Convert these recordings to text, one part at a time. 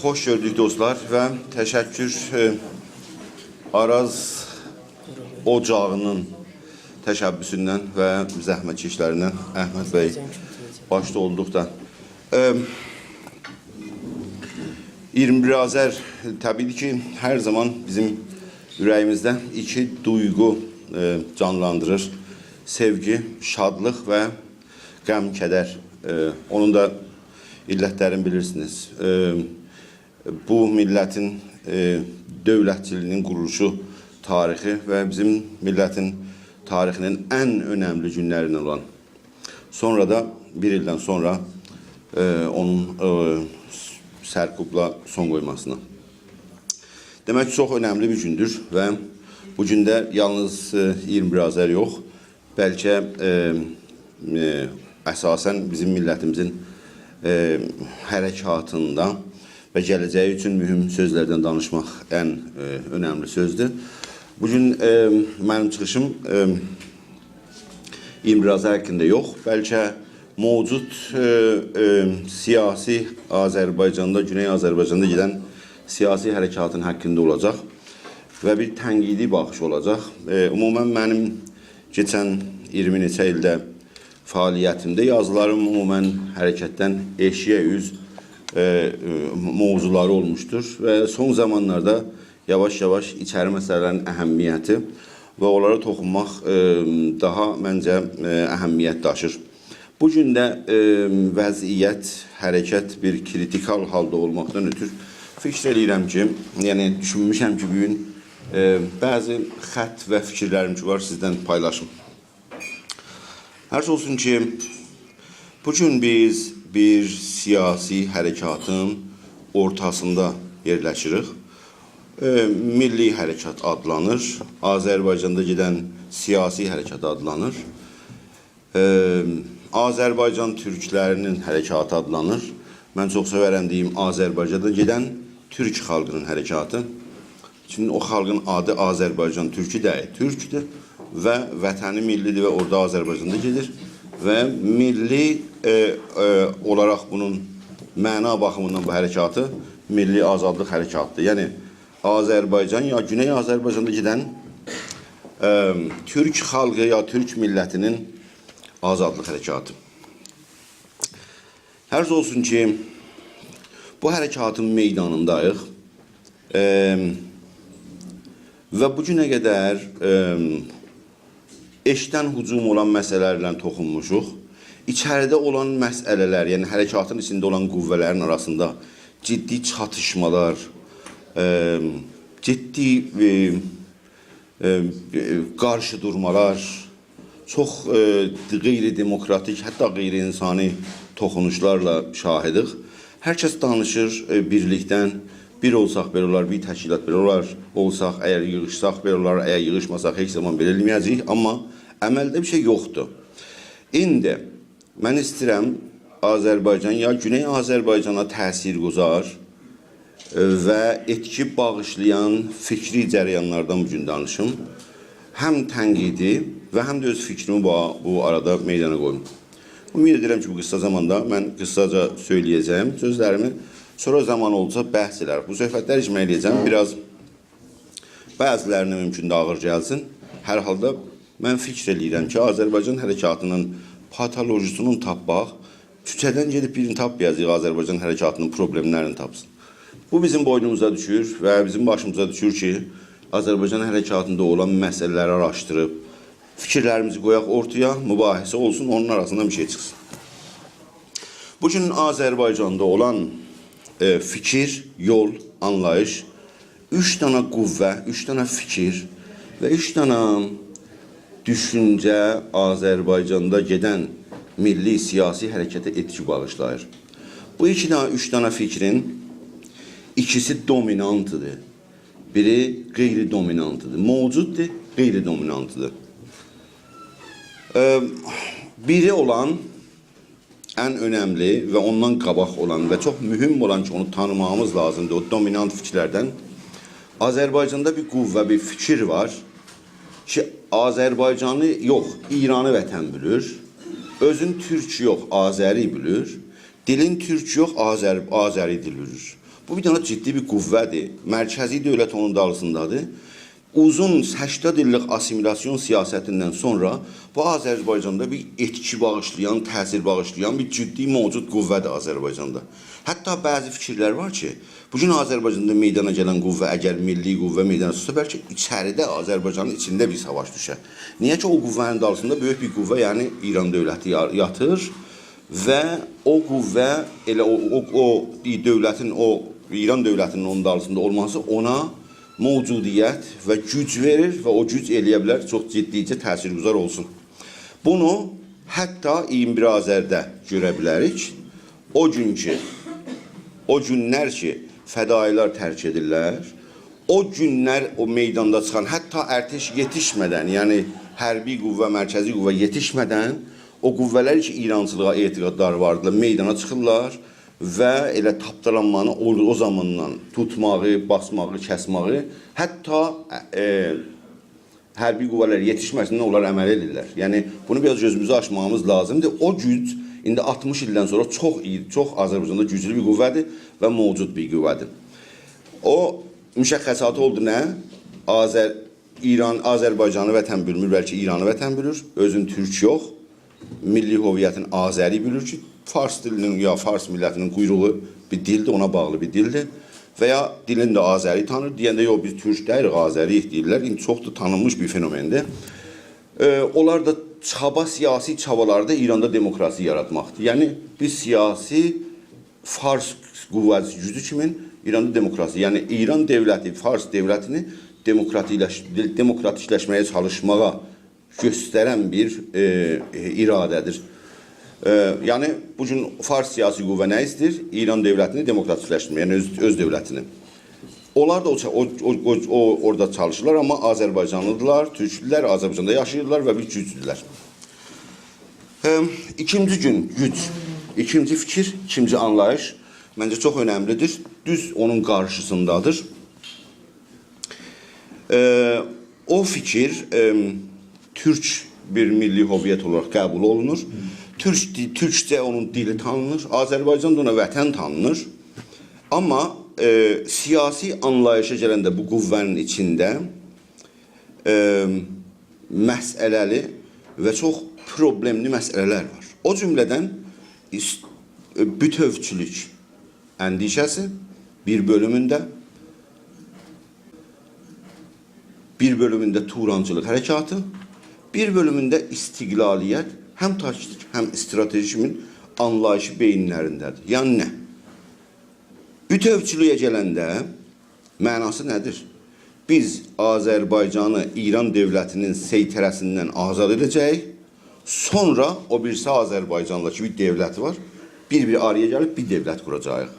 Hoş gördük dostlar ve teşekkür Araz Ocağı'nın təşəbbüsündən və zəhmətkeşlərindən Əhməd bəy başda olduqda 21 Azər təbii ki her zaman bizim ürəyimizdə iki duygu canlandırır. Sevgi, şadlıq və qəm, kədər. Onun da illətlərini bilirsiniz. Bu millətin dövlətçiliyinin quruluşu tarixi və bizim millətin tarixinin ən önəmli günlərindən olan. Sonra da bir ildən sonra onun Sərkubla son qoymasına. Demək ki, çox önəmli bir gündür və bu gündə yalnız 21 Azər yox, bəlkə əsasən bizim millətimizin hərəkatında və gələcəyi üçün mühüm sözlərdən danışmaq ən önəmli sözdür. Bugün mənim çıxışım 21 Azər haqqında yox, bəlkə mövcud siyasi Azərbaycanda, Güney Azərbaycanda gedən siyasi hərəkatın haqqında olacaq və bir tənqidi baxış olacaq. Ümumən mənim keçən 20 neçə ildə fəaliyyətimdə yazılarım ümumən hərəkətdən eşiyə üz mövzuları olmuşdur və son zamanlarda yavaş-yavaş içəri məsələlərin əhəmiyyəti və onlara toxunmaq daha məncə əhəmiyyət daşır. Bugün də vəziyyət, hərəkət bir kritikal halda olmaqdan ötürü fikir edirəm ki, yəni düşünmüşəm ki, bugün bəzi xət və fikirlərim ki var, sizdən paylaşım. Hər olsun ki, bugün biz bir siyasi hərəkatın ortasında yerləşirik. Milli hərəkat adlanır, Azərbaycanda gedən siyasi hərəkat adlanır. Azərbaycan türklərinin hərəkatı adlanır. Mən çox sevərəm deyim, Azərbaycanda gedən türk xalqının hərəkatı. Çünki o xalqın adı Azərbaycan türkü deyil, türkdür və vətəni millidir və orada Azərbaycanda gedir. Və milli olaraq bunun məna baxımından bu hərəkatı milli azadlıq hərəkatıdır. Yəni, Azərbaycan ya Güney Azərbaycanda gedən türk xalqı ya türk millətinin azadlıq hərəkatı. Hər olsun ki, bu hərəkatın meydanındayıq və bu günə qədər eşdən hücum olan məsələlərlə toxunmuşuq. İçəridə olan məsələlər, yəni hərəkatın içində olan qüvvələrin arasında ciddi çatışmalar, ciddi qarşı durmalar, çox qeyri-demokratik, hətta qeyri-insani toxunuşlarla şahidik. Hər kəs danışır birlikdən, bir olsaq belə olar, bir təşkilat belə olar, olsaq, əgər yığışsaq belə olar, əgər yığışmasaq heç zaman belə elməyəcəyik, amma əməldə bir şey yoxdur. İndi mən istəyirəm Azərbaycan ya Güney Azərbaycana təsir quzar və etki bağışlayan fikri cərəyanlardan bugün danışım. Həm tənqidi və həm də öz fikrimi bu arada meydana qoyum. Ümid edirəm ki, bu qısa zamanda mən qısaca söyləyəcəyim sözlərimi. Sonra zaman olsa bəhs edər. Bu söhbətlər icra edəcəm. Biraz bəzilərinə mümkün də ağır gəlsin. Hər halda mən fikr edirəm ki, Azərbaycan hərəkatının patolojisini tapmaq, küçədən gedib birini tapmayacaq Azərbaycan hərəkatının problemlərini tapsın. Bu bizim boynumuza düşür və bizim başımıza düşür ki, Azərbaycan hərəkatında olan məsələləri araşdırıb, fikirlərimizi qoyaq ortaya, mübahisə olsun, onun arasından bir şey çıxsın. Bugün Azərbaycanda olan fikir, yol, anlayış, 3 dənə qüvvə, 3 dənə fikir və 3 dənə düşüncə Azərbaycanda gedən milli siyasi hərəkətə etki bağışlayır. Bu 3 dənə fikrin ikisi dominantıdır. Biri qeyri-dominantıdır. Mövcuddur, qeyri-dominantıdır. Biri olan ən önəmli və ondan qabaq olan və çox mühüm olan ki, onu tanımamız lazımdır o dominant fikirlərdən. Azərbaycanda bir qüvvə, bir fikir var ki, Azərbaycanı yox, İranı vətən bilir, özün türk yox, Azəri bilir, dilin türk yox, Azəri dil bilir. Bu bir dənə ciddi bir qüvvədir. Mərkəzi dövlət onun dalısındadır. Uzun 80 illik assimilasyon siyasətindən sonra bu Azərbaycanda bir etki bağışlayan, təsir bağışlayan bir ciddi mövcud qüvvədir Azərbaycanda. Hətta bəzi fikirlər var ki, bugün Azərbaycanda meydana gələn qüvvə əgər milli qüvvə meydana tutsa, bəlkə içəridə Azərbaycanın içində bir savaş düşər. Niyə ki, o qüvvənin dalısında böyük bir qüvvə, yəni İran dövləti yatır və o qüvvə, elə o dövlətin, o İran dövlətinin onun dalısında olması ona mövcudiyyət və güc verir və o güc eləyə bilər, çox ciddicə təsirgüzar olsun. Bunu hətta 21 Azərdə görə bilərik. O günlər ki, fədailər tərk edirlər, o günlər o meydanda çıxan, hətta ərteş yetişmədən, yəni hərbi qüvvə, mərkəzi qüvvə yetişmədən, o qüvvələr ki, İrançılığa etiqadlar vardılar, meydana çıxırlar və elə tapdalanmanı o zamandan tutmağı, basmağı, kəsmağı, hətta hərbi qüvvələr yetişməsindən onlar əməl edirlər. Yəni, bunu biraz gözümüzü açmamız lazımdır. O güc, indi 60 ildən sonra çox Azərbaycanda güclü bir qüvvədir və mövcud bir qüvvədir. O, müşəxxəsatı oldu nə? Azərbaycanı vətən bilmir, bəlkə İranı vətən bilir, özün türk yox, milli hoviyyətin Azəri bilir ki, Fars dilinin ya Fars millətinin quyruğu bir dildir, ona bağlı bir dildir. Və ya dilin də Azəri tanır, deyəndə yox, biz türk deyirik, Azəriyik deyirlər. İndi çox da tanınmış bir fenomendir. Onlar da siyasi çabalarda İranda demokrasi yaratmaqdır. Yəni, biz siyasi Fars qüvvəsi gücü kimin İranda demokrasi, yəni İran dövləti, Fars dövlətini demokratikləşməyə çalışmağa göstərən bir iradədir. Yəni, bugün Fars siyasi qüvvə nə istəyir? İran dövlətini demokratikləşdirmək, yəni öz dövlətini. Onlar da orada çalışırlar, amma Azərbaycanlıdırlar, türkdülər, Azərbaycanda yaşayırlar və bir gücdülər. İkinci gün güc, ikinci fikir, ikinci anlayış məncə çox önəmlidir. Düz onun qarşısındadır. O fikir türk bir milli hoviyyət olaraq qəbul olunur. Türkcə onun dili tanınır, Azərbaycanda ona vətən tanınır. Amma siyasi anlayışa gələndə bu qüvvənin içində məsələli və çox problemli məsələlər var. O cümlədən bütövçülük əndişəsi bir bölümündə Turancılıq hərəkatı, bir bölümündə istiqlaliyyət, həm taktik, həm stratejinin anlayışı beyinlərindədir. Yəni nə? Bütövçülüyə gələndə mənası nədir? Biz Azərbaycanı İran dövlətinin seytərəsindən azad edəcəyik, sonra o birisi Azərbaycandakı bir dövlət var, bir araya gəlib bir dövlət quracağıq.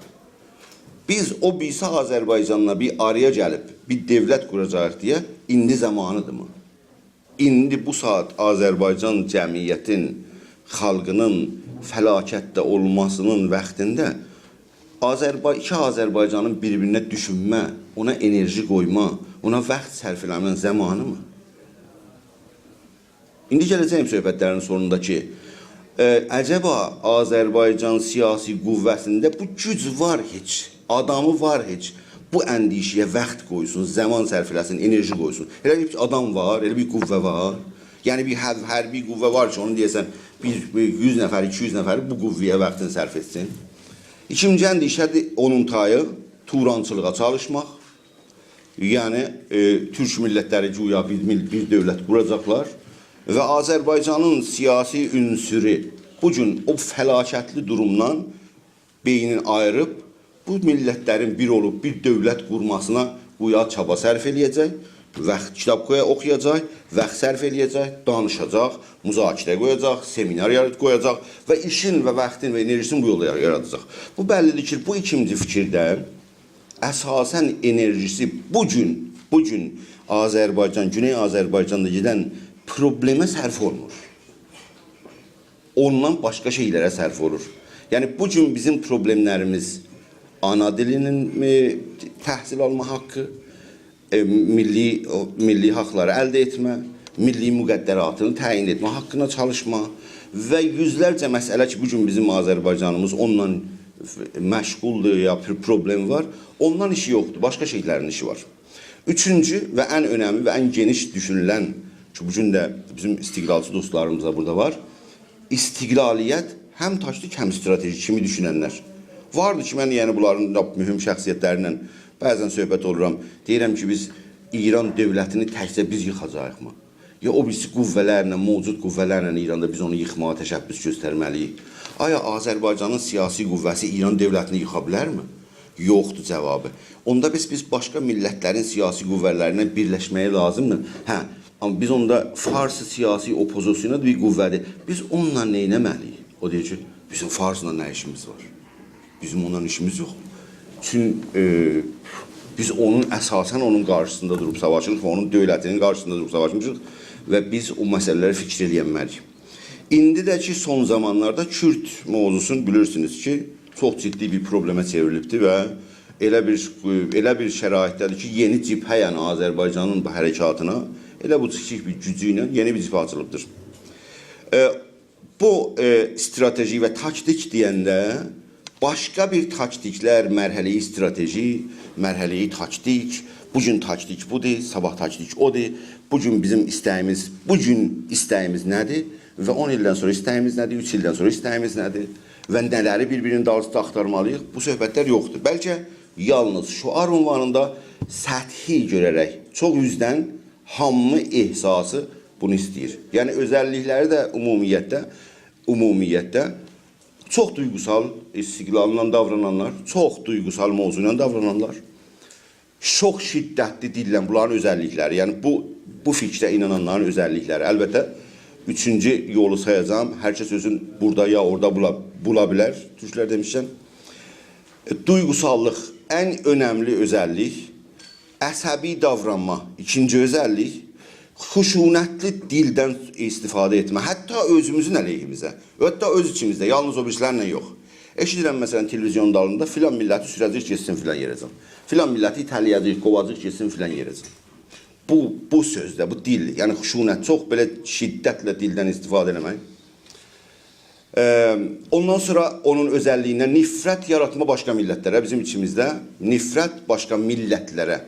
Biz o birisi Azərbaycanla bir araya gəlib bir dövlət quracağıq deyə indi zamanıdırmı? İndi bu saat Azərbaycan cəmiyyətin, xalqının fəlakətdə olmasının vaxtında iki Azərbaycanın bir-birinə düşünmə, ona enerji qoyma, ona vaxt sərf eləmənin zamanı mı? İndi gələcəyim söhbətlərin sonunda ki, əcəba Azərbaycan siyasi qüvvəsində bu güc var heç, adamı var heç, bu əndişəyə vaxt qoysun, zaman sərf eləsin, enerji qoysun. Elə bir adam var, elə bir qüvvə var. Yəni bir hərbi qüvvə var ki, onu deyəsən 100 nəfər, 200 nəfər bu qüvvəyə vaxtını sərf etsin. İkinci əndişədir onun tayı Turançılığa çalışmaq. Yəni türk millətləri güya bir dövlət quracaqlar və Azərbaycanın siyasi ünsürü bugün o fəlakətli durumdan beynini ayırıb bu millətlərin bir olub bir dövlət qurmasına güya çaba sərf eləyəcək, kitab oxuyacaq, vaxt sərf eləyəcək, danışacaq, müzakirə qoyacaq, seminar qoyacaq və işin və vaxtın və enerjisini bu yolda yaradacaq. Bu bəllidir ki, bu ikinci fikirdə əsasən enerjisi bugün Azərbaycan, Güney Azərbaycanda gedən problemə sərf olunur. Ondan başqa şeylərə sərf olur. Yəni, bugün bizim problemlərimiz ana dilinin təhsil alma haqqı, milli haqları əldə etmə, milli müqəddəratını təyin etmə haqqına çalışma və yüzlərcə məsələ ki, bugün bizim Azərbaycanımız onunla məşğuldur ya bir problem var. Ondan işi yoxdur, başqa şeylərin işi var. Üçüncü və ən önəmli və ən geniş düşünülən ki, bugün də bizim istiqlalçı dostlarımız da burada var. İstiqlaliyyət həm taktik, həm strateji kimi düşünənlər. Vardı ki, mən yəni bunların mühüm şəxsiyyətlərindən bəzən söhbət oluram. Deyirəm ki, biz İran dövlətini təkcə biz yıxacağıq mı? Ya o birisi qüvvələrlə, mövcud qüvvələrlə İranda biz onu yıxmağa təşəbbüs göstərməliyik. Aya Azərbaycanın siyasi qüvvəsi İran dövlətini yıxa bilərmi? Yoxdur cavabı. Onda biz başqa millətlərin siyasi qüvvələrlə birləşməyə lazımdır. Hə, amma biz onda Fars siyasi opozisiyona bir qüvvədir. Biz onunla nə etməliyik? O deyir ki, bizim Farsla nə işimiz var? Bizim onunla işimiz yox. Çünki biz onun əsasən onun qarşısında durub savaşırıq və onun dövlətinin qarşısında durub savaşmışıq və biz o məsələləri fikir eləyənməliyik. İndi də ki, son zamanlarda Kürt mövzusunu bilirsiniz ki, çox ciddi bir problemə çevrilibdir və elə bir şəraitdədir ki, yeni cibhə, yəni Azərbaycanın bu hərəkatına elə bu kiçik bir gücü ilə yeni bir cibhə açılıbdır. Bu strateji və taktik deyəndə başqa bir taktiklər, mərhələyi strateji, mərhələyi taktik, bugün taktik budur, sabah taktik odur, bugün bizim istəyimiz, bugün istəyimiz nədir və 10 ildən sonra istəyimiz nədir, 3 ildən sonra istəyimiz nədir və nələri bir-birinin dalısında axtarmalıyıq, bu söhbətlər yoxdur. Bəlkə yalnız şuar ünvanında səthi görərək, çox üzdən hamı ehsası bunu istəyir. Yəni, özəllikləri də ümumiyyətdə çox duygusal istiqlalından davrananlar, çox duygusal mövzuyla davrananlar, çox şiddətli dillə bunların özəllikləri, yəni bu fikrə inananların özəllikləri. Əlbəttə, üçüncü yolu sayacağım, hər kəs özün burada ya orada bula bilər, türklər demişkən. Duygusallıq ən önəmli özəllik, əsəbi davranma ikinci özəllik, xuşunətli dildən istifadə etmə, hətta özümüzün əleyhimizə, hətta öz içimizdə, yalnız o birisilərlə yox. Eşidirəm, məsələn, televizyon dalında filan milləti sürəcək geçsin filan yerəcəm, filan milləti itələyəcək, qovacaq geçsin filan yerəcəm. Bu sözdə, bu dil, yəni xuşunət, çox belə şiddətlə dildən istifadə eləmək. Ondan sonra onun özəlliyindən nifrət yaratma başqa millətlərə, bizim içimizdə nifrət başqa millətlərə.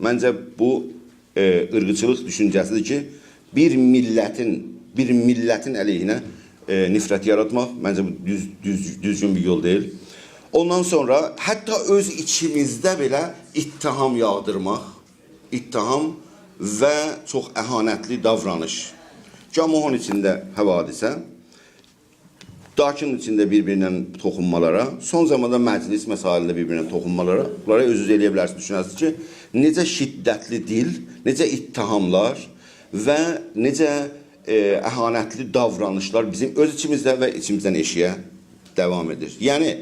Məncə bu ırqçılıq düşüncəsidir ki, bir millətin əleyhinə nifrət yaratmaq, məncə bu düzgün bir yol deyil. Ondan sonra hətta öz içimizdə belə ittiham yağdırmaq, ittiham və çox əhanətli davranış. Cəmuhun içində həvadisə, dakinin içində bir-birinə toxunmalara, son zamanda məclis məsailində bir-birinə toxunmalara, bunlara öz-öz eləyə bilərsiniz, düşünəsiniz ki, necə şiddətli dil, necə ittihamlar və necə əhanətli davranışlar bizim öz içimizdə və içimizdən eşiyə davam edir. Yəni,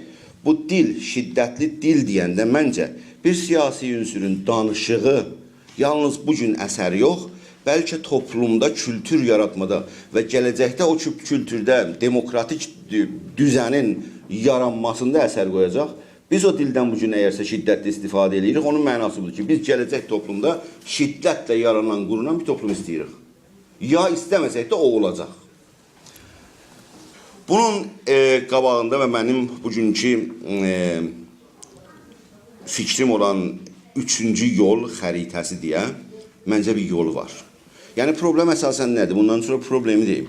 bu dil, şiddətli dil deyəndə məncə bir siyasi ünsürün danışığı yalnız bugün əsər yox, bəlkə toplumda kültür yaratmada və gələcəkdə o kültürdə demokratik düzənin yaranmasında əsər qoyacaq. Biz o dildən bugün əgərsə şiddətlə istifadə edirik, onun mənası budur ki, biz gələcək toplumda şiddətlə yaranan, qurunan bir toplum istəyirik. Ya istəməsək də o olacaq. Bunun qabağında və mənim bugünkü fikrim olan üçüncü yol xəritəsi deyə məncə bir yolu var. Yəni, problem əsasən nədir? Bundan sonra problemi deyim.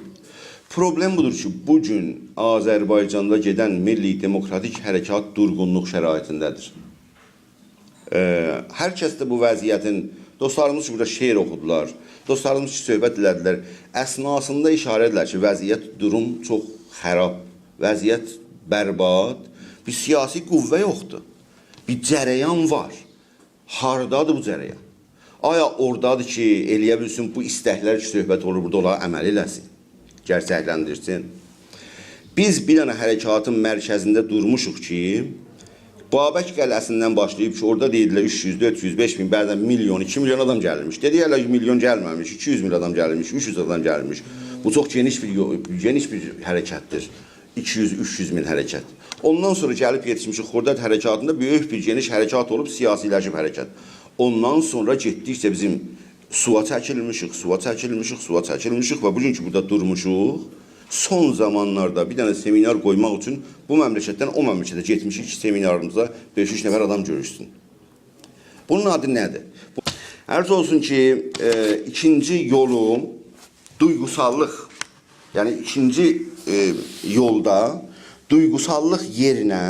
Problem budur ki, bugün Azərbaycanda gedən milli demokratik hərəkat durğunluq şəraitindədir. Hər kəs də bu vəziyyətin, dostlarımız ki, burada şeir oxudular, dostlarımız ki, söhbət elədilər, əsnasında işarə edilər ki, vəziyyət, durum çox xərab, vəziyyət bərbad, bir siyasi qüvvə yoxdur, bir cərəyan var. Hardadır bu cərəyan? Aya oradadır ki, eləyə bilsin, bu istəklər ki, söhbət olur, burada onlara əməl eləsin, gerçəkləndirsin. Biz bir dənə hərəkatın mərkəzində durmuşuq ki, Babək qələsindən başlayıb ki, orada deyidilər 300, 400, 5000, bəzən milyon, 2 milyon adam gəlirmiş. Dediyələ milyon gəlməmiş, 200 min adam gəlirmiş, 300 adam gəlirmiş. Bu çox geniş bir hərəkətdir. 200-300 min hərəkət. Ondan sonra gəlib yetişmişik Xordad hərəkatında böyük bir geniş hərəkat olub, siyasiləşib hərəkət. Ondan sonra getdikcə bizim suya çəkilmişik və bugünkü burada durmuşuq son zamanlarda bir dənə seminar qoymaq üçün bu məmləkətdən o məmləkətə getmişik ki, seminarımıza 5-3 nəfər adam görüşsün. Bunun adı nədir? Ərz olsun ki, ikinci yolu duygusallıq, yəni ikinci yolda duygusallıq yerinə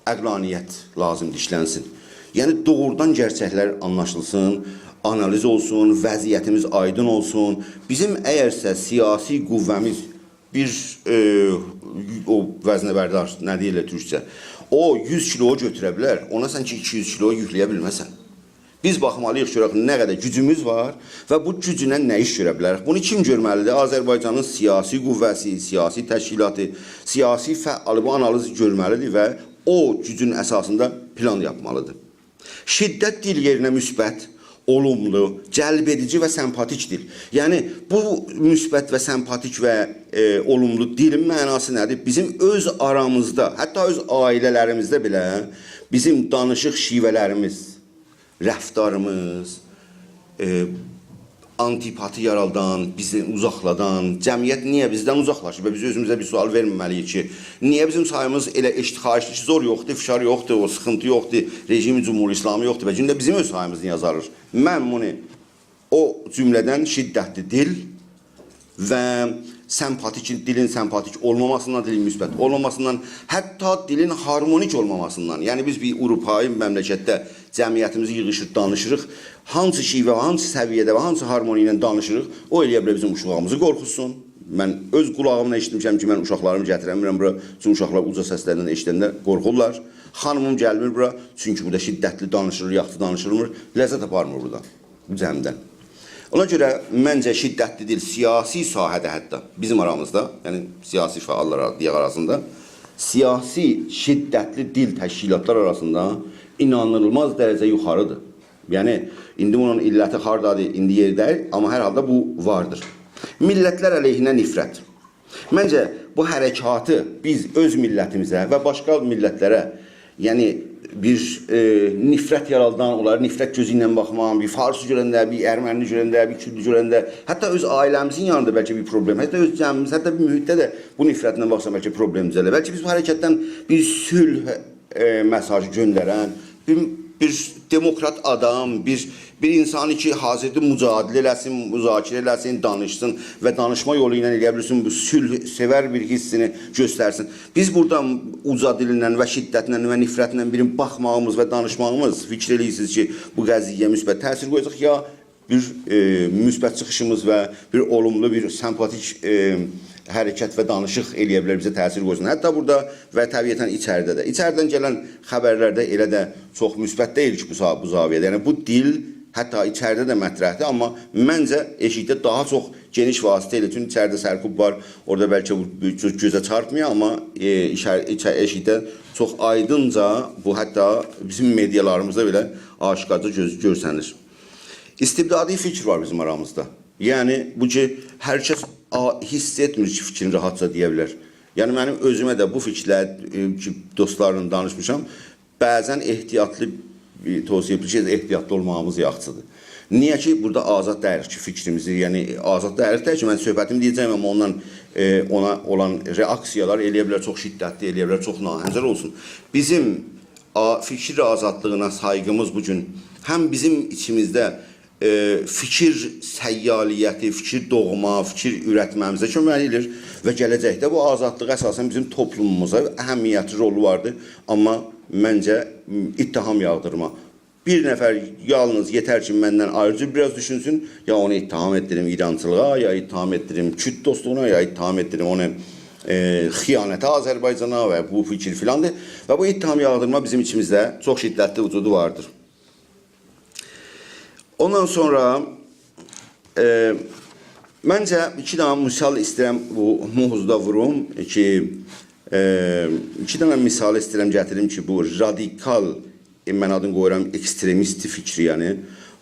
əqlaniyyət lazımdır işlənsin. Yəni doğrudan gerçəklər anlaşılsın, analiz olsun, vəziyyətimiz aydın olsun. Bizim əgərsə siyasi qüvvəmiz bir o vəznəbərdar, nə deyirlər türkçə, o 100 kilo götürə bilər, ona sən ki 200 kilo yükləyə bilməsən. Biz baxmalıyıq görək nə qədər gücümüz var və bu gücünə nə iş görə bilərik. Bunu kim görməlidir? Azərbaycanın siyasi qüvvəsi, siyasi təşkilatı, siyasi fəalı bu analizi görməlidir və o gücün əsasında plan yapmalıdır. Şiddət dil yerinə müsbət, olumlu, cəlb edici və sempatik dil. Yəni bu müsbət və sempatik və olumlu dilin mənası nədir? Bizim öz aramızda, hətta öz ailələrimizdə belə bizim danışıq şivələrimiz, rəftarımız, antipati yaraldan, bizi uzaqladan, cəmiyyət niyə bizdən uzaqlaşır və biz özümüzə bir sual verməməliyik ki, niyə bizim sayımız elə xahişli ki, zor yoxdur, fişar yoxdur, o sıxıntı yoxdur, rejimi, cumhur İslamı yoxdur və gündə bizim öz sayımız niyə azalır? Mən bunu o cümlədən şiddətli dil və dilin sempatik olmamasından, dilin müsbət olmamasından, hətta dilin harmonik olmamasından. Yəni biz bir Avropai məmləkətdə cəmiyyətimizi yığışır, danışırıq. Hansı şivə, hansı səviyyədə və hansı harmoni ilə danışırıq, o eləyə bilər bizim uşağımızı qorxusun. Mən öz qulağımla eşitmişəm ki, mən uşaqlarımı gətirəmirəm bura. Çünki uşaqlar uca səslərlə eşidəndə qorxurlar. Xanımım gəlmir bura, çünki burada şiddətli danışılır, yaxşı danışılmır. Ləzzət aparmır burada, bu cəmdən. Ona görə məncə şiddətli dil siyasi sahədə hətta bizim aramızda, yəni siyasi fəallar arasında siyasi şiddətli dil təşkilatlar arasında inanılmaz dərəcə yuxarıdır. Yəni indi bunun illəti hardadır, indi yerdəyir, amma hər halda bu vardır. Millətlər əleyhinə nifrət. Məncə bu hərəkatı biz öz millətimizə və başqa millətlərə, yəni bir nifrət yaraldan, onları nifrət gözü ilə baxmaq, bir farsı görəndə, bir erməni görəndə, bir kürdü görəndə, hətta öz ailəmizin yanında bəlkə bir problem, hətta öz cəmimiz, hətta bir mühitdə də bu nifrətlə baxsa bəlkə problem düzələr. Bəlkə biz bu hərəkətdən bir sülh mesajı göndərən, bir demokrat adam, bir insanı ki hazırda mücadilə eləsin, müzakirə eləsin, danışsın və danışma yolu ilə eləyə bilirsin, bu sülh sevər bir hissini göstərsin. Biz buradan uca dilindən və şiddətlə və nifrətlə birin baxmağımız və danışmağımız fikir eləyirsiniz ki, bu qəziyyə müsbət təsir qoyacaq, ya bir müsbət çıxışımız və bir olumlu, bir sempatik hərəkət və danışıq eləyə bilər, bizə təsir qoysun. Hətta burada və təbiətən içəridə də. İçəridən gələn xəbərlərdə elə də çox müsbət deyil ki, bu zaviyədə. Yəni bu dil hətta içəridə də mətrəhdir, amma məncə eşikdə daha çox geniş vasitə ilə. Çünki içəridə sərkub var, orada bəlkə gözə çarpmıyor, amma eşikdə çox aydınca, bu hətta bizim medialarımızda belə aşiqarca görsənir. İstibdadi fikir var bizim aramızda. Yəni bu ki, hər kəs hiss etmir ki, fikrini rahatca deyə bilər. Yəni mənim özümə də bu fikirlər ki, dostlarla danışmışam, bəzən ehtiyatlı tövsiyə edilir ki, ehtiyatlı olmağımız yaxşıdır. Niyə ki, burada azad dəyirik ki, fikrimizi, yəni azad dəyirik deyək ki, mən söhbətimi deyəcəyim, amma ona olan reaksiyalar eləyə bilər, çox şiddətli eləyə bilər, çox nahəncər olsun. Bizim fikir azadlığına saygımız bugün həm bizim içimizdə fikir səyyaliyyəti, fikir doğma, fikir ürətməmizə kömək edir və gələcəkdə bu azadlıq əsasən bizim toplumumuza əhəmiyyətli rolu vardır. Amma məncə ittiham yağdırma. Bir nəfər yalnız yetər ki, məndən ayrıca biraz düşünsün, ya onu ittiham etdirim İrancılığa, ya ittiham etdirim Kürt dostluğuna, ya ittiham etdirim onu xiyanətə Azərbaycana və bu fikir filandır. Və bu ittiham yağdırma bizim içimizdə çox şiddətli vücudu vardır. Ondan sonra məncə iki dənə misal istəyirəm bu mövzuda vurum ki, iki dənə misal istəyirəm gətirim ki, bu radikal, mən adını qoyuram ekstremisti fikri, yəni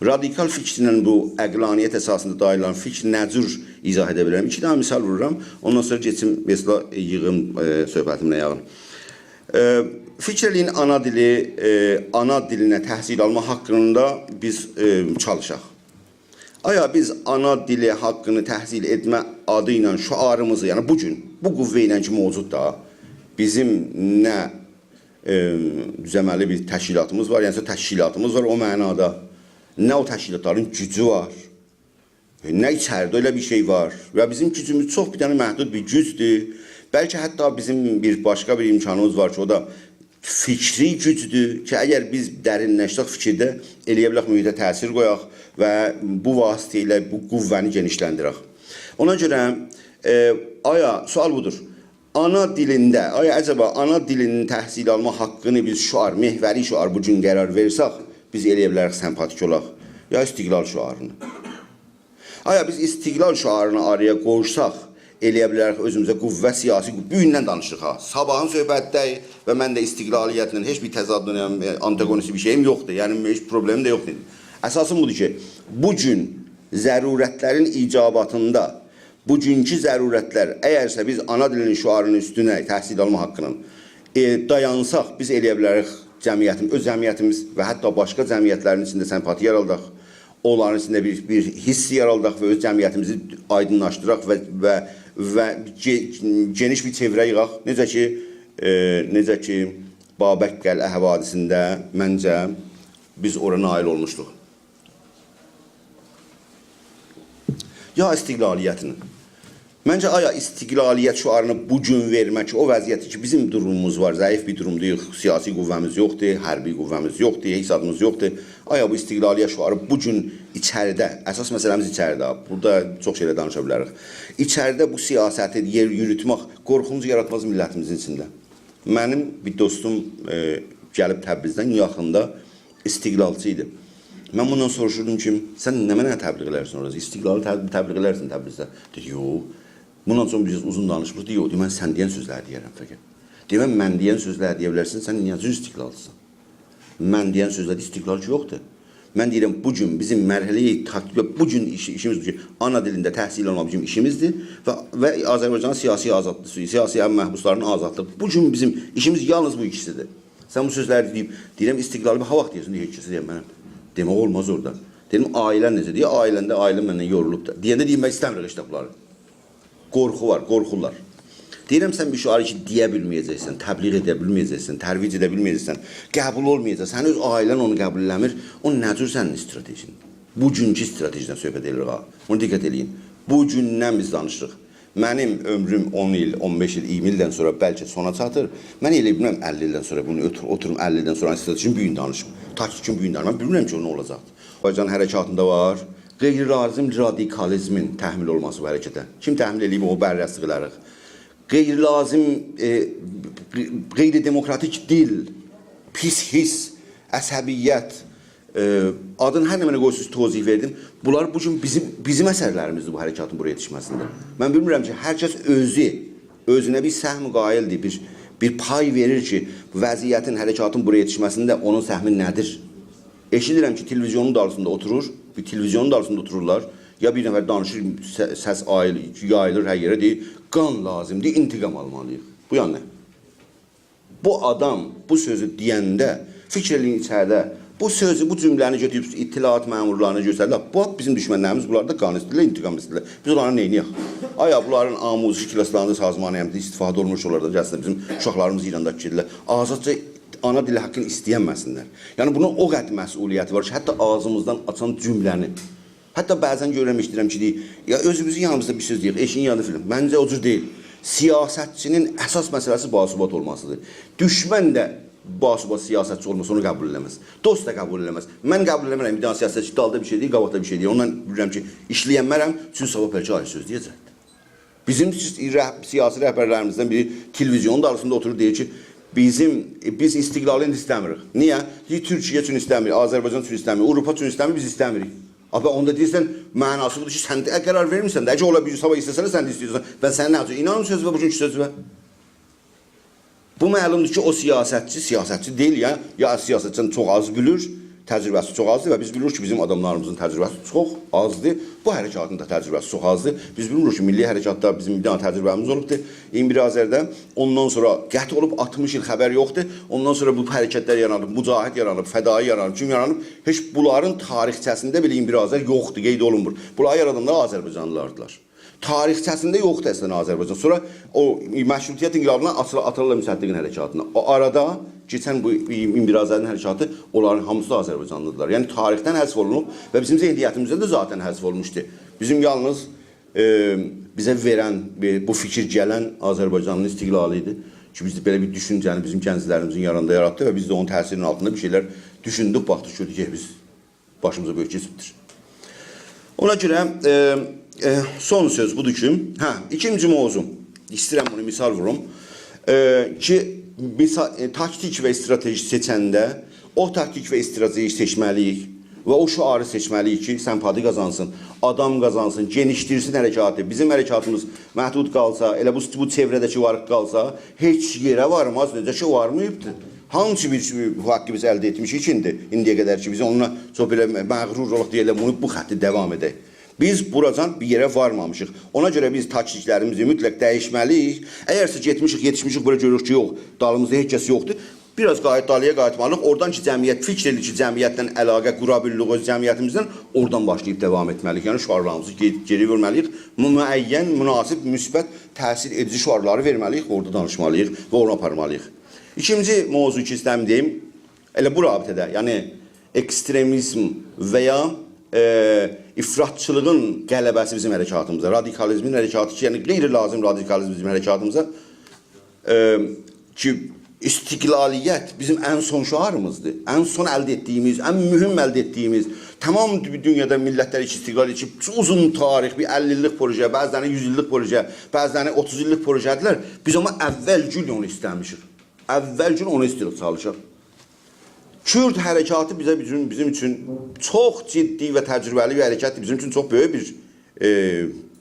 radikal fikrinlə bu əqlaniyyət əsasında dairlərin fikri nə cür izah edə bilərəm. İki dənə misal vururam, ondan sonra geçim mesela yığım söhbətimlə yağın. Fikirliyin ana dilinə təhsil alma haqqında biz çalışaq. Aya biz ana dili haqqını təhsil etmə adı ilə şüarımızı, yəni bugün bu qüvvə ilə ki mövcud da bizim nə düzəməli bir təşkilatımız var, yəni təşkilatımız var o mənada, nə o təşkilatların gücü var, nə içəridə elə bir şey var və bizim gücümüz çox bir dənə məhdud bir gücdür. Bəlkə hətta bizim bir başqa bir imkanımız var ki, o da fikri gücdür ki, əgər biz dərinləşsək fikirdə eləyə bilək mühitə təsir qoyaq və bu vasitə ilə bu qüvvəni genişləndirək. Ona görə aya sual budur. Ana dilində, aya əcəba ana dilinin təhsil alma haqqını biz şüar, mehvəri şüar bu gün qərar versək, biz eləyə bilərik sempatik olaq ya istiqlal şüarını. Aya biz istiqlal şüarını araya qoysaq, eləyə bilərik özümüzə qüvvə, siyasi qüvvə. Bu gündən danışırıq ha. Sabahın söhbətdəyi və mən də istiqlaliyyətlə heç bir təzadlı, antagonisi bir şeyim yoxdur. Yəni heç problemim də yoxdur. Əsasım budur ki, bugün zərurətlərin icabatında, bugünkü zərurətlər, əgərsə biz ana dilinin şüarının üstünə təhsil alma haqqının dayansaq, biz eləyə bilərik öz cəmiyyətimiz və hətta başqa cəmiyyətlərin içində sempati yaraldaq, onların içində bir hiss yaraldaq və öz cəmiyyətimizi aydınlaşdıraq və geniş bir çevrə yığaq. Necə ki, Babək Qəl'ə həvadisində məncə biz ora nail olmuşduq. Ya istiqlaliyyətini. Məncə aya istiqlaliyyət şüarını bugün vermək, o vəziyyəti ki, bizim durumumuz var, zəif bir durumdayıq, siyasi qüvvəmiz yoxdur, hərbi qüvvəmiz yoxdur, heysadımız yoxdur. Aya bu istiqlaliyyət şüarı bugün içəridə, əsas məsələmiz içəridə, burada çox şeylə danışa bilərik. İçəridə bu siyasəti yürütmək, qorxumuzu yaratmaz millətimizin içində. Mənim bir dostum gəlib Təbrizdən yaxında istiqlalçı idi. Mən bundan soruşurdum ki, sən nə mənə təbliğ elərsin orası? İstiqlalı təbliğ elərsin Təbrizdə. Dedi, yox. Bundan sonra biz uzun danışmışdı. Yox, mən sən deyən sözlər deyərəm fəqət. Deyəm, mən deyən sözlər deyə bilərsin, sən niyə istiqlalsın? Mən deyən sözlər istiqlal ki, yoxdur. Mən deyirəm, bugün bizim mərhələyi takip, bugün işimiz ki, ana dilində təhsil alma bizim işimizdir və Azərbaycanın siyasi azadlığı, siyasi məhbuslarının azadlığı. Bugün bizim işimiz yalnız bu ikisidir. Sən bu sözləri deyib, deyirəm, istiqlalı ha vaxt deyirsən, heç kəsə deyəm mənəm. Demək olmaz orada. Dedim, ailən necə deyir? Ailəndə ailəm məndən yorulub da. Deyəndə deyim, mən istəmirik işte bunları. Qorxu var, qorxurlar. Deyirəm, sən bir şüarı ki, deyə bilməyəcəksən, təbliğ edə bilməyəcəksən, tərvic edə bilməyəcəksən, qəbul olmayacaqsan, sən öz ailən onu qəbul eləmir, o nədir sənin stratejin? Bugünkü stratejidən söhbət edirik ha. Onu diqqət eləyin. Bugündən biz danışırıq. Mənim ömrüm 10 il, 15 il, 20 ildən sonra bəlkə sona çatır. Mən elə bilmirəm 50 ildən sonra bunu oturum 50 ildən sonra stratejini bu gün danışım. Taktikin bu gün danışım. Mən bilmirəm ki, o nə olacaqdır. Azərbaycan hərəkatında var. Qeyri-lazım radikalizmin təhmil olması bu hərəkətə. Kim təhmil edib o bərrəslik elərik. Qeyri-lazım, qeyri-demokratik dil, pis hiss, əsəbiyyət, adını hər nə mənə qoysuz tozih verdim. Bunlar bugün bizim əsərlərimizdir bu hərəkatın buraya yetişməsində. Mən bilmirəm ki, hər kəs özünə bir səhm qaildir, bir pay verir ki, vəziyyətin, hərəkatın buraya yetişməsində onun səhmi nədir? Eşidirəm ki, televizyonun dalısında oturur, bir televizyonun dalısında otururlar, ya bir nəfər danışır, səs yayılır hər yerə, deyir, qan lazımdır, intiqam almalıyıq. Bu yan nə? Bu adam bu sözü deyəndə, fikr eləyin içəridə, bu sözü, bu cümləni götürüb ittilaat məmurlarına göstərirlər. Bu, bizim düşmənlərimiz bunlar da qan istəyirlər, intiqam istəyirlər. Biz onları neyniyək? Aya, bunların amuzi klaslarında, sazmaniyəmdə istifadə olmuş olarlar da, gəlsinlər, bizim uşaqlarımız İranda gedirlər. Azadca ana dili haqqını istəyənməsinlər. Yəni, bunun o qədər məsuliyyəti var ki, hətta ağzımızdan açan cümləni. Hətta bəzən görürəm, işləyirəm ki, deyir, ya özümüzün yanımızda bir söz deyir, eşin yanı film. Məncə o cür deyil. Siyasətçinin əsas məsələsi basubat olmasıdır. Düşmən də basubat siyasətçi olmasa onu qəbul eləməz. Dost da qəbul eləməz. Mən qəbul eləmərəm, bir dənə siyasətçi dalda bir şey deyil, qabaqda bir şey deyil. Ondan bilirəm ki, işləyənmərəm, çünki sabah bəlkə ayrı söz deyəcəkdir. Bizim siyasi rəhbərlərimizdən biri televizyonun dalısında oturur, deyir ki, biz istiqlalını istəmirik. Niyə? Deyir, Türkiyə üçün istəmirik, Azərbaycan üçün istəmirik, Avropa üçün istəmirik, biz istəmirik. Amma onda deyirsən, mənası budur ki, sən də qərar vermirsən də, ola bir sabah istəsən, sən də istəyirsən, və sənin nə üçün? İnanın sözü və bugünkü sözü və. Bu məlumdur ki, o siyasətçi deyil ya siyasətçini çox az bilir, təcrübəsi çox azdır və biz bilirik ki, bizim adamlarımızın təcrübəsi çox azdır. Bu hərəkatın da təcrübəsi çox azdır. Biz bilirik ki, milli hərəkatda bizim bir dənə təcrübəmiz olubdur. 21 Azərdə ondan sonra qət olub 60 il xəbər yoxdur. Ondan sonra bu hərəkətlər yaranıb, mücahid yaranıb, fədai yaranıb, kim yaranıb? Heç bunların tarixçəsində belə 21 Azər yoxdur, qeyd olunmur. Bunları yaradanlar Azərbaycanlılardılar. Tarixçəsində yoxdur əslən Azərbaycan. Sonra o məşrutiyyət inqilabına Atırlı Müsəddiqin hərəkatına. O arada keçən bu 21 Azərin hərəkatı onların hamısı da Azərbaycanlıdırlar. Yəni tarixdən həzf olunub və bizim zehniyyətimizdə də zaten həzf olmuşdu. Bizim yalnız bizə verən, bu fikir gələn Azərbaycanın istiqlalı idi ki, biz belə bir düşüncəni bizim gənclərimizin yanında yaratdı və biz də onun təsirinin altında bir şeylər düşündük, baxdıq ki, biz başımıza böyük keçibdir. Ona görə son söz budur ki, ikinci mövzum, istəyirəm bunu misal vurum, ki, taktik və strateji seçəndə o taktik və strateji seçməliyik və o şuarı seçməliyik ki, sempati qazansın, adam qazansın, genişdirsin hərəkatı. Bizim hərəkatımız məhdud qalsa, elə bu çevrədəki varıq qalsa, heç yerə varmaz, necə ki, varmayıbdır. Hansı bir haqqı biz əldə etmişik indiyə qədər ki, biz onunla çox belə məğrur olaq deyələm, bu xətti davam edək. Biz buracan bir yerə varmamışıq. Ona görə biz taktiklərimizi mütləq dəyişməliyik. Əgərsə getmişik, yetişmişik, bura görürük ki, yox, dalımızda heç kəs yoxdur. Biraz dalıya qayıtmalıyıq. Oradan ki, cəmiyyət fikr edir ki, cəmiyyətlə əlaqə qura bilirik öz cəmiyyətimizdən, oradan başlayıb davam etməliyik. Yəni, şüarlarımızı geri verməliyik. Müəyyən, münasib, müsbət, təsir edici şüarları verməliyik, orada danışmalıyıq və onu aparmalıyıq. İkinci mövzu ki, istəyim deyim, elə bu rabitədə, yəni ekstremizm və ya ifratçılığın qələbəsi bizim hərəkatımıza, radikalizmin hərəkatı ki, yəni qeyri-lazım radikalizm bizim hərəkatımıza ki, istiqlaliyyət bizim ən son şüarımızdır. Ən son əldə etdiyimiz, ən mühüm əldə etdiyimiz, tamam dünyada millətlər için istiqlal için uzun tarix, bir 50 illik proje, bəziləri 100 illik proje, bəziləri 30 illik projedirlər. Biz amma əvvəlcül onu istəmişik. Əvvəlcül onu istəyirik, çalışaq. Kürt hərəkatı bizim üçün çox ciddi və təcrübəli bir hərəkətdir. Bizim üçün çox böyük bir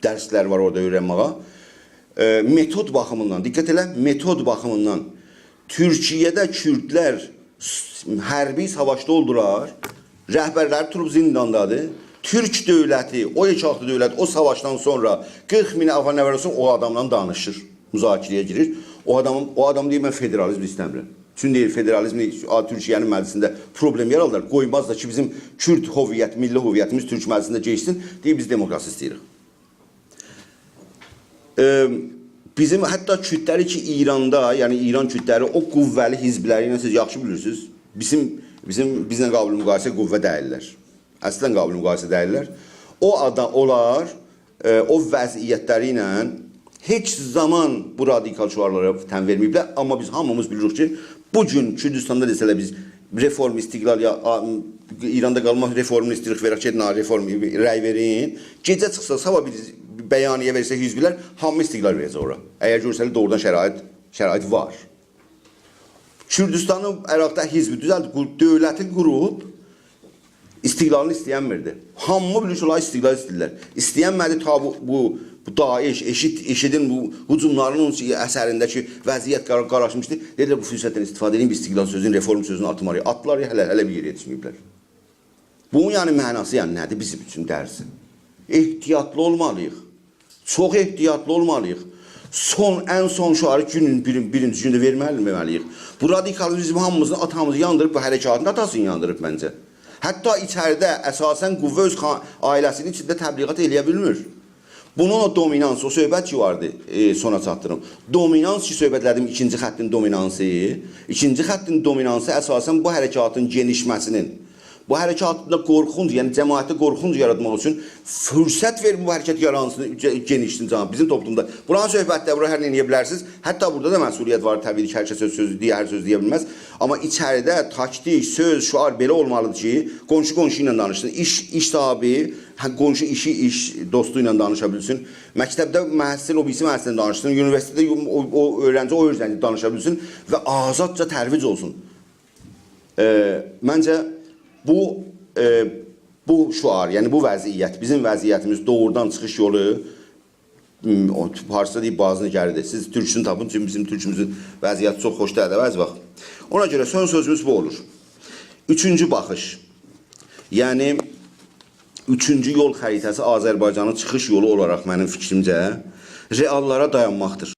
dərslər var orada öyrənməyə. Metod baxımından, diqqət elə, metod baxımından Türkiyədə Kürdlər hərbi savaşda oldular, rəhbərləri turub zindandadır. Türk dövləti, o yekaqlı dövlət o savaşdan sonra 40 min əvvəl nə olsun o adamla danışır, müzakirəyə girir. O adam deyir, mən federalizm istəmirəm. Çünki deyir, federalizm Türkiyənin məclisində problem yaradılar. Qoymaz da ki, bizim Kürt hoviyyət, milli hoviyyətimiz Türk məclisində geçsin, deyir, biz demokrasi istəyirik. Bizim hətta Kürdləri ki, İranda, yəni İran Kürdləri o qüvvəli hizbləri ilə siz yaxşı bilirsiniz, bizlə qabil müqayisə qüvvə deyirlər. Əslən qabil müqayisə deyirlər. Onlar o vəziyyətləri ilə heç zaman bu radikal şüarlara tən verməyiblər. Amma biz hamımız bilirik ki, bugün Kürdistanda desələr biz reform, istiqlal, İranda qalmaq reformunu istəyirik, verək ki, reform rəy verin. Gecə çıxsa, sabah bir bəyaniyə versə hizblər, hamı istiqlal verəcək ora. Əgər görsələr doğrudan şərait var. Kürdistanın Əraqda hizbi düzəldi, dövləti qurub, istiqlalını istəyənmirdi. Hamı bilir ki, onlar istiqlal istəyirlər. İstəyənmədi ta bu Daeş, eşidin bu hücumların əsərindəki vəziyyət qarışmışdı. Dedilər, bu fürsətdən istifadə edin, bir istiqlal sözünün, reform sözünü atmalıyıq. Atlar hələ bir yere yetişməyiblər. Bunun yəni mənası yəni nədir bizim üçün dərsi? Ehtiyatlı olmalıyıq. Çox ehtiyatlı olmalıyıq. Ən son şüarı günün birinci gündə verməliyik. Bu radikalizm hamımızın atamızı yandırıb, bu hərəkatın atasını yandırıb məncə. Hətta içəridə əsasən qüvvə öz ailəsinin içində təbliğat eləyə bilmir. Bunun o dominansı, o söhbət ki vardı, sona çatdırım. Dominans ki söhbətlədim, ikinci xəttin dominansı. İkinci xəttin dominansı əsasən bu hərəkatın genişməsinin, bu hərəkatında qorxunc, yəni cəmaətdə qorxunc yaratmaq üçün fürsət verir bu hərəkət yaransın, genişsin bizim toplumda. Buranın söhbətdə, bura hər nə eləyə bilərsiniz. Hətta burada da məsuliyyət var, təbii ki, hər kəs hər söz deyə bilməz. Amma içəridə taktik, söz, şüar belə olmalıdır ki, qonşu ilə danışsın. İş sahibi, qonşu iş dostu ilə danışa bilsin. Məktəbdə məhəssil, o birisi məhəssillə danışsın. Universitetdə o öğrenci danışa bilsin və azadca tərvic olsun. Məncə, bu şuar, yəni bu vəziyyət, bizim vəziyyətimiz doğrudan çıxış yolu Parisdə deyib bazını gəridir. Siz türkçünü tapın, çünki bizim türkçümüzün vəziyyəti çox xoş deyil, bəzi vaxt. Ona görə son sözümüz bu olur. Üçüncü baxış. Yəni üçüncü yol xəritəsi Azərbaycanın çıxış yolu olaraq mənim fikrimcə reallara dayanmaqdır.